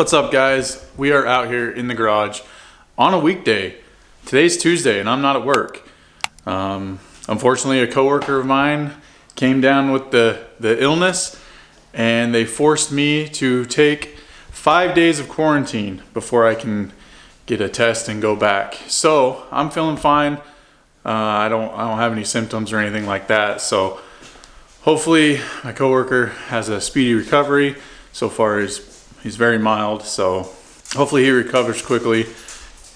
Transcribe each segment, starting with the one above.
What's up, guys? We are out here in the garage on a weekday. Today's Tuesday and I'm not at work. Unfortunately, a coworker of mine came down with the illness and they forced me to take 5 days of quarantine before I can get a test and go back. So I'm feeling fine. I don't have any symptoms or anything like that. So hopefully my coworker has a speedy recovery. So far he's very mild, so hopefully he recovers quickly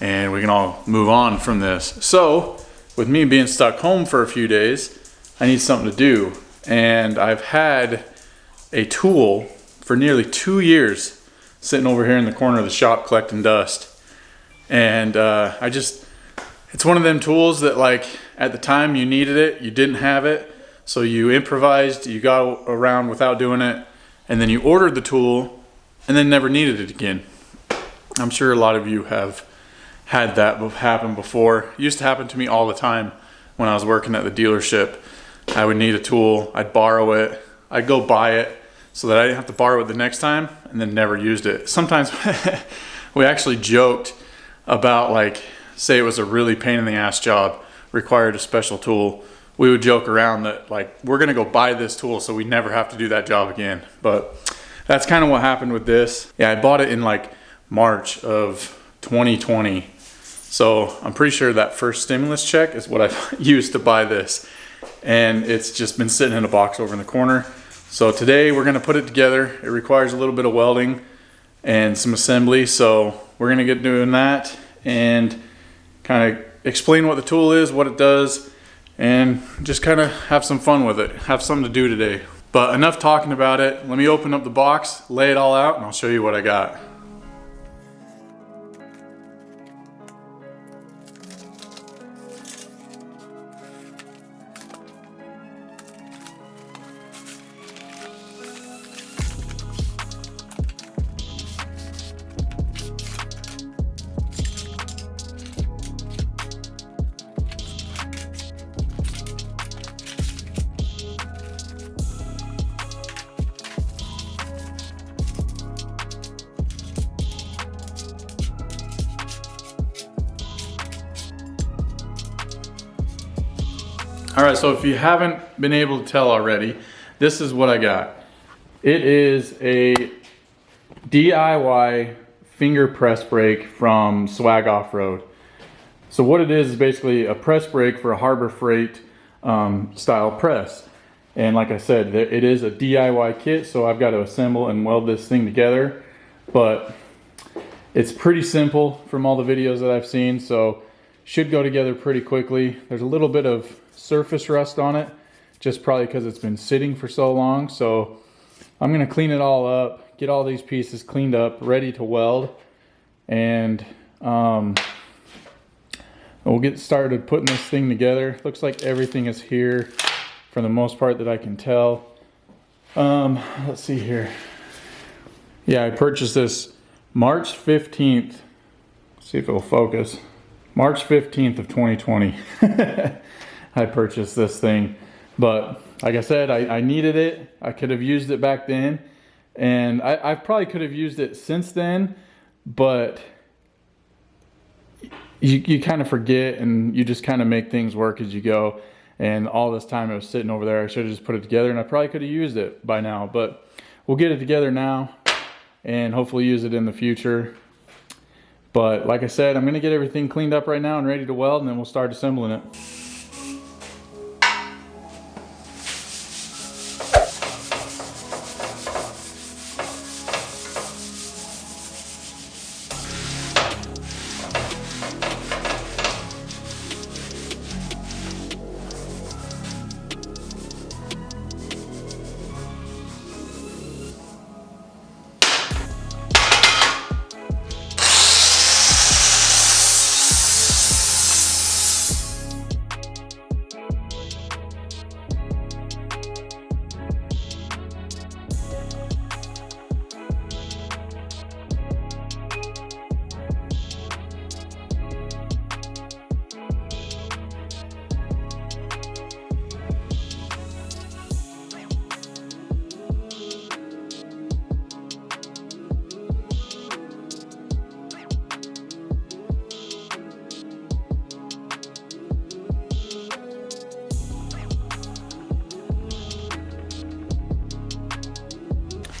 and we can all move on from this. So with me being stuck home for a few days, I need something to do. And I've had a tool for nearly 2 years sitting over here in the corner of the shop collecting dust. And it's one of them tools that, like, at the time you needed it, you didn't have it. So you improvised, you got around without doing it, and then you ordered the tool and then never needed it again. I'm sure a lot of you have had that happen before. It used to happen to me all the time when I was working at the dealership. I would need a tool, I'd borrow it, I'd go buy it so that I didn't have to borrow it the next time, and then never used it. Sometimes we actually joked about, like, say it was a really pain in the ass job, required a special tool. We would joke around that, like, we're gonna go buy this tool so we never have to do that job again. But that's kind of what happened with this. Yeah, I bought it in like March of 2020. So I'm pretty sure that first stimulus check is what I've used to buy this. And it's just been sitting in a box over in the corner. So today we're gonna put it together. It requires a little bit of welding and some assembly. So we're gonna get doing that and kind of explain what the tool is, what it does, and just kind of have some fun with it. Have something to do today. But enough talking about it. Let me open up the box, lay it all out, and I'll show you what I got. All right, so if you haven't been able to tell already, this is what I got. It is a DIY finger press brake from Swag Offroad. So what it is basically a press brake for a Harbor Freight style press. And like I said, it is a DIY kit, so I've got to assemble and weld this thing together. But it's pretty simple from all the videos that I've seen, so should go together pretty quickly. There's a little bit of surface rust on it, just probably because it's been sitting for so long. So I'm gonna clean it all up, get all these pieces cleaned up, ready to weld, and we'll get started putting this thing together. Looks like everything is here for the most part that I can tell. Let's see here. Yeah, I purchased this March 15th. Let's see if it'll focus. March 15th of 2020. I purchased this thing, but like I said, I needed it. I could have used it back then, and I probably could have used it since then, but you kind of forget and you just kind of make things work as you go. And all this time it was sitting over there, I should have just put it together, and I probably could have used it by now, but we'll get it together now and hopefully use it in the future. But like I said, I'm gonna get everything cleaned up right now and ready to weld, and then we'll start assembling it.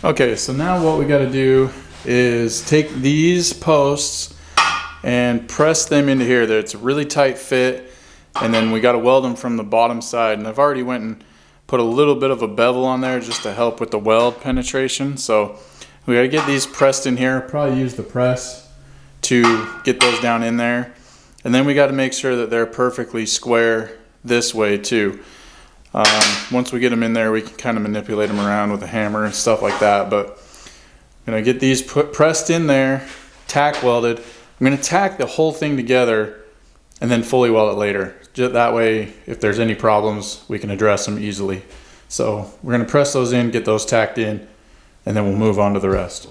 Okay, so now what we got to do is take these posts and press them into here. It's a really tight fit, and then we got to weld them from the bottom side. And I've already went and put a little bit of a bevel on there just to help with the weld penetration. So we got to get these pressed in here. Probably use the press to get those down in there. And then we got to make sure that they're perfectly square this way too. Once we get them in there, we can kind of manipulate them around with a hammer and stuff like that. But I'm going to get these pressed in there, tack welded. I'm going to tack the whole thing together and then fully weld it later. Just that way, if there's any problems, we can address them easily. So we're going to press those in, get those tacked in, and then we'll move on to the rest.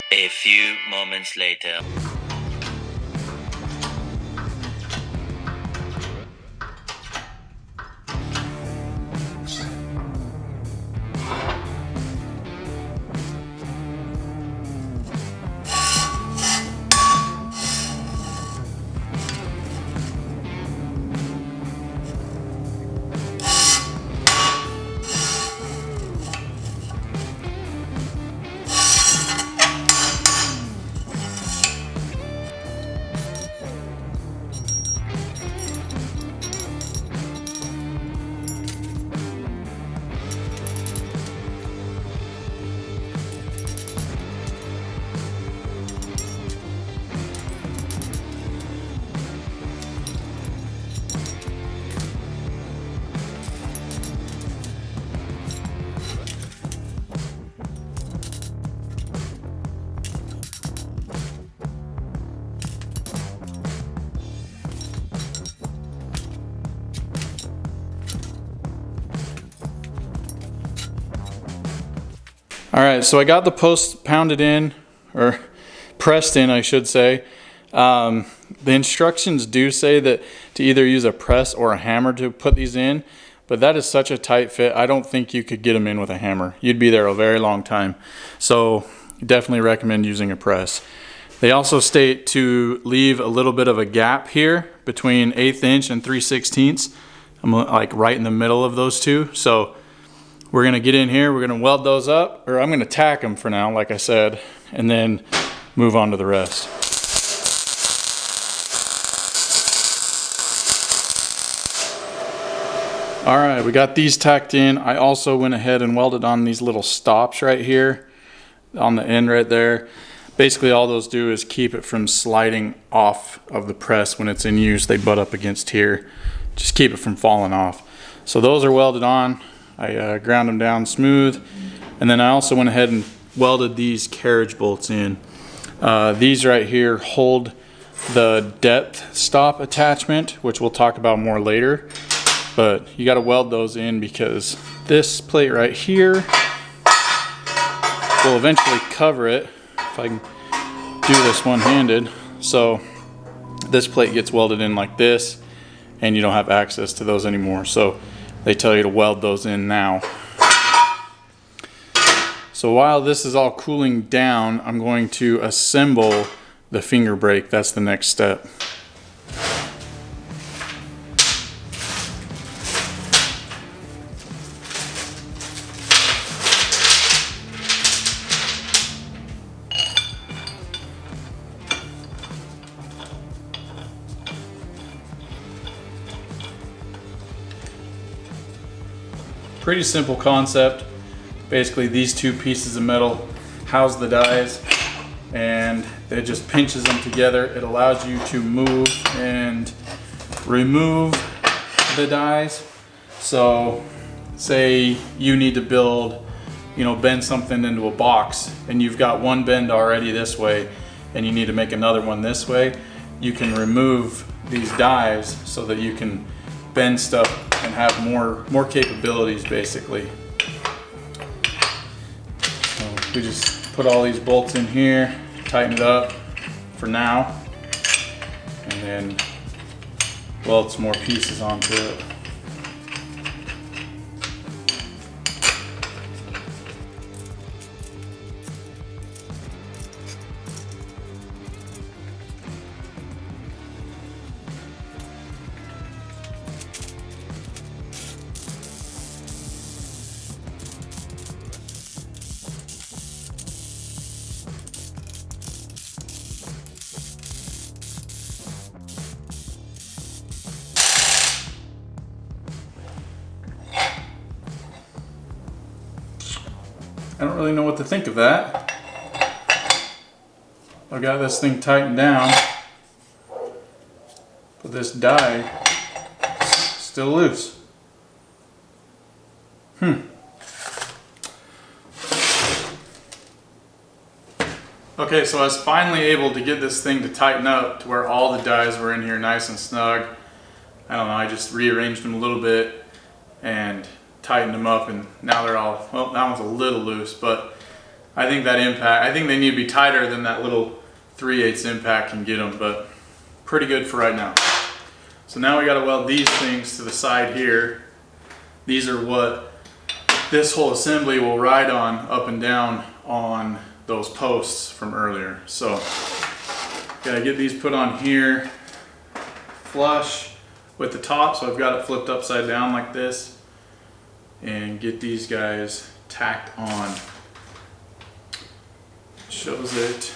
A few moments later. All right, so I got the posts pounded in, or pressed in, I should say. The instructions do say that to either use a press or a hammer to put these in, but that is such a tight fit, I don't think you could get them in with a hammer. You'd be there a very long time. So definitely recommend using a press. They also state to leave a little bit of a gap here between 1/8 inch and 3/16. I'm like right in the middle of those two. So we're gonna get in here, we're gonna weld those up, or I'm gonna tack them for now, like I said, and then move on to the rest. All right, we got these tacked in. I also went ahead and welded on these little stops right here on the end right there. Basically all those do is keep it from sliding off of the press when it's in use. They butt up against here, just keep it from falling off. So those are welded on. I ground them down smooth, and then I also went ahead and welded these carriage bolts in. These right here hold the depth stop attachment, which we'll talk about more later, but you got to weld those in because this plate right here will eventually cover it if I can do this one-handed. So this plate gets welded in like this, and you don't have access to those anymore. So they tell you to weld those in now. So while this is all cooling down, I'm going to assemble the finger brake. That's the next step. Pretty simple concept. Basically these two pieces of metal house the dies, and it just pinches them together. It allows you to move and remove the dies. So say you need to build, bend something into a box, and you've got one bend already this way and you need to make another one this way, you can remove these dies so that you can bend stuff and have more capabilities basically. So we just put all these bolts in here, tighten it up for now, and then weld some more pieces onto it. I don't really know what to think of that. I've got this thing tightened down, but this die is still loose. Okay, so I was finally able to get this thing to tighten up to where all the dies were in here nice and snug. I don't know, I just rearranged them a little bit and tightened them up, and now they're all, well, that one's a little loose, but I think that impact, I think they need to be tighter than that little 3/8 impact can get them, but pretty good for right now. So now we got to weld these things to the side here. These are what this whole assembly will ride on up and down on those posts from earlier. So gotta get these put on here flush with the top, so I've got it flipped upside down like this, and get these guys tacked on. Shows it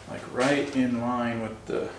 like right in line with the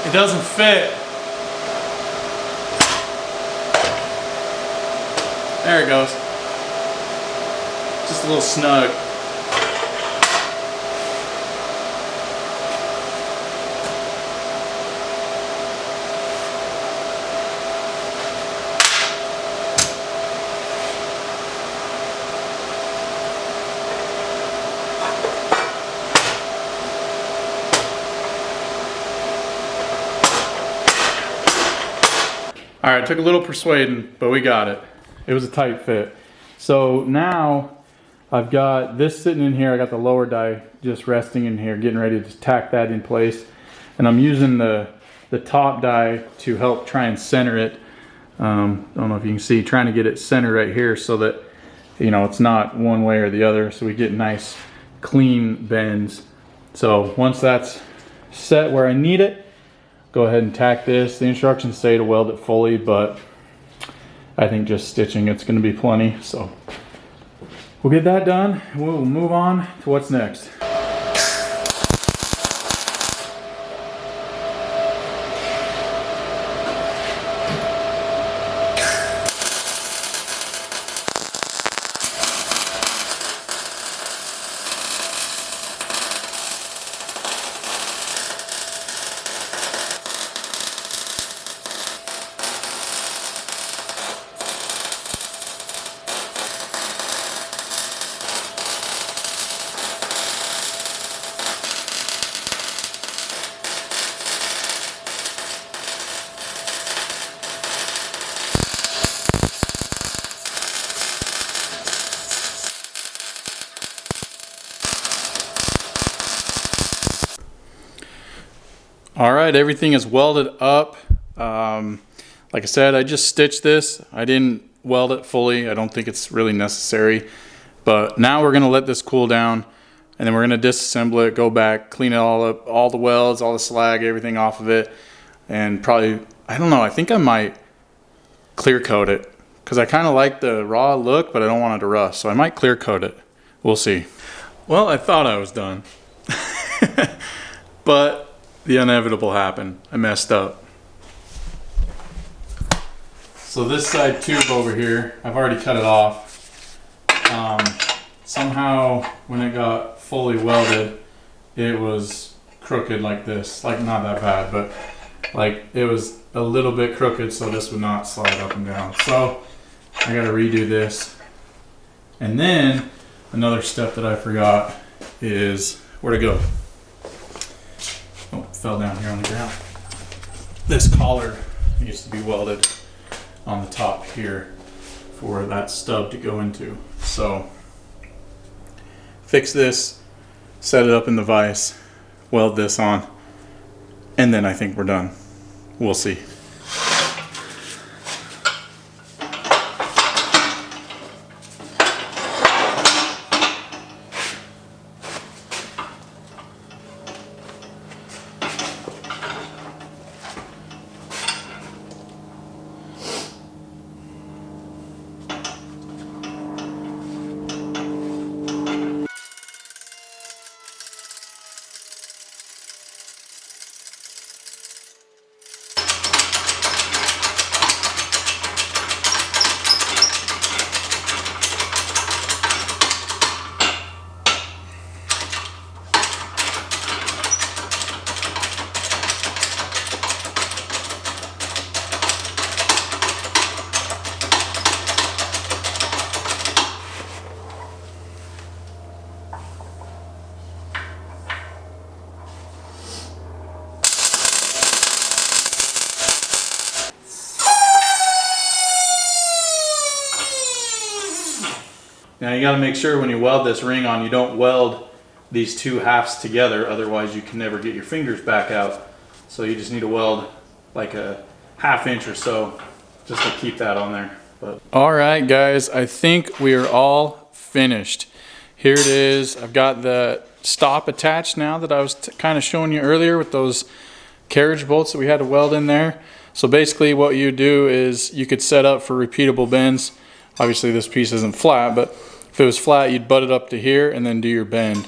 it doesn't fit. There it goes. Just a little snug. All right, it took a little persuading, but we got it. It was a tight fit. So now I've got this sitting in here. I got the lower die just resting in here, getting ready to tack that in place. And I'm using the top die to help try and center it. Don't know if you can see, trying to get it centered right here so that, you know, it's not one way or the other. So we get nice, clean bends. So once that's set where I need it, go ahead and tack this. The instructions say to weld it fully, but I think just stitching it's going to be plenty. So we'll get that done. We'll move on to what's next. All right, everything is welded up. Like I said, I just stitched this. I didn't weld it fully. I don't think it's really necessary. But now we're gonna let this cool down, and then we're gonna disassemble it, go back, clean it all up, all the welds, all the slag, everything off of it. And probably, I don't know, I think I might clear coat it because I kind of like the raw look, but I don't want it to rust. So I might clear coat it. We'll see. Well, I thought I was done, but the inevitable happened. I messed up. So this side tube over here, I've already cut it off. Somehow when it got fully welded, it was crooked like this. Like, not that bad, but like it was a little bit crooked, so this would not slide up and down. So I gotta redo this. And then another step that I forgot is where to go. Oh, fell down here on the ground. This collar needs to be welded on the top here for that stub to go into. So fix this, set it up in the vise, weld this on, and then I think we're done. We'll see. Now you got to make sure when you weld this ring on, you don't weld these two halves together, otherwise you can never get your fingers back out. So you just need to weld like a 1/2 inch or so just to keep that on there. But all right guys, I think we are all finished. Here it is. I've got the stop attached now that I was kind of showing you earlier with those carriage bolts that we had to weld in there. So basically what you do is you could set up for repeatable bends. Obviously this piece isn't flat, but if it was flat, you'd butt it up to here and then do your bend.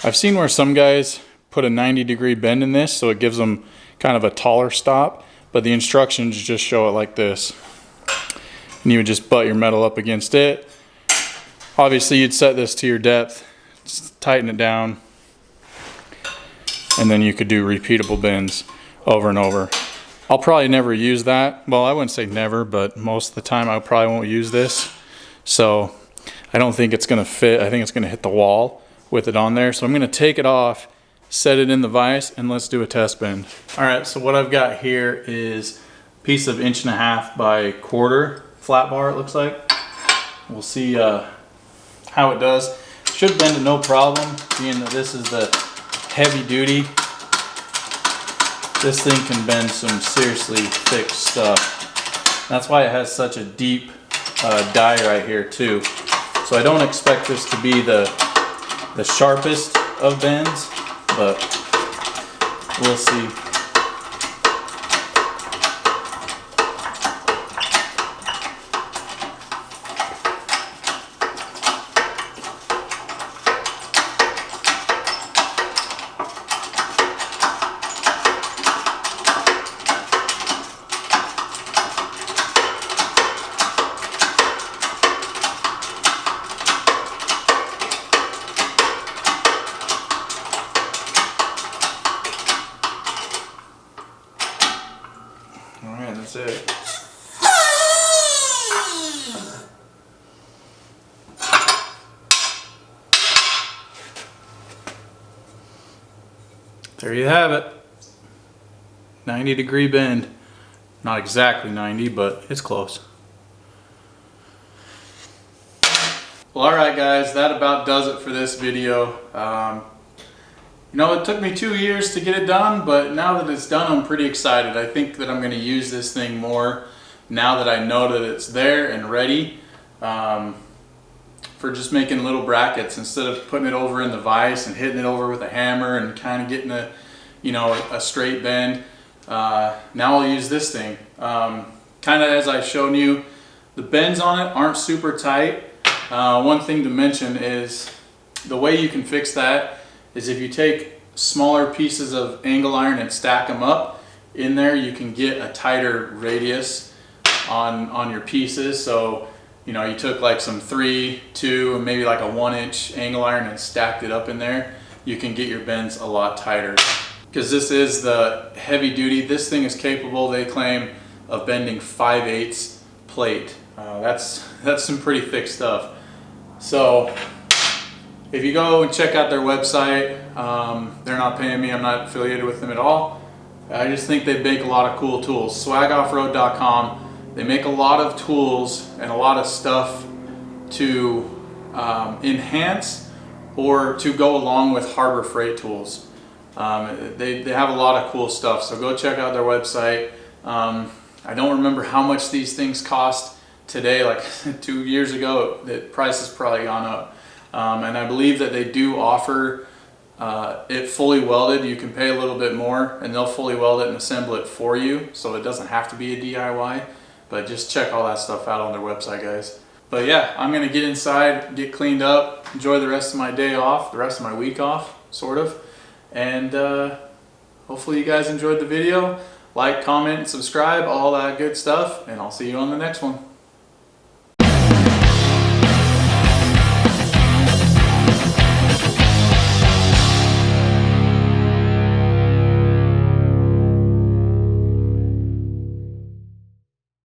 I've seen where some guys put a 90-degree bend in this, so it gives them kind of a taller stop, but the instructions just show it like this. And you would just butt your metal up against it. Obviously you'd set this to your depth, tighten it down, and then you could do repeatable bends over and over. I'll probably never use that. Well, I wouldn't say never, but most of the time I probably won't use this. So I don't think it's gonna fit. I think it's gonna hit the wall with it on there. So I'm gonna take it off, set it in the vise, and let's do a test bend. All right, so what I've got here is a piece of 1.5 by 1/4 flat bar, it looks like. We'll see how it does. Should bend it no problem, being that this is the heavy duty. This thing can bend some seriously thick stuff. That's why it has such a deep die right here too. So I don't expect this to be the sharpest of bends, but we'll see. Alright, that's it. There you have it. 90-degree bend. Not exactly 90, but it's close. Well, alright guys, that about does it for this video. You know, it took me 2 years to get it done, but now that it's done, I'm pretty excited. I think that I'm going to use this thing more now that I know that it's there and ready for just making little brackets instead of putting it over in the vise and hitting it over with a hammer and kind of getting a, you know, a straight bend. Now I'll use this thing. Kind of as I've shown you, the bends on it aren't super tight. One thing to mention is the way you can fix that is if you take smaller pieces of angle iron and stack them up in there, you can get a tighter radius on your pieces. So, you know, you took like some 3, 2, and maybe like a 1-inch angle iron and stacked it up in there, you can get your bends a lot tighter. Because this is the heavy duty, this thing is capable, they claim, of bending 5/8 plate. That's some pretty thick stuff. So if you go and check out their website, they're not paying me, I'm not affiliated with them at all. I just think they make a lot of cool tools. Swagoffroad.com, they make a lot of tools and a lot of stuff to enhance or to go along with Harbor Freight tools. They have a lot of cool stuff, so go check out their website. I don't remember how much these things cost today, like 2 years ago, the price has probably gone up. And I believe that they do offer it fully welded. You can pay a little bit more and they'll fully weld it and assemble it for you, so it doesn't have to be a DIY. But just check all that stuff out on their website, guys. But yeah, I'm gonna get inside, get cleaned up, enjoy the rest of my day off, the rest of my week off, sort of. And hopefully you guys enjoyed the video. Like, comment, and subscribe, all that good stuff, and I'll see you on the next one.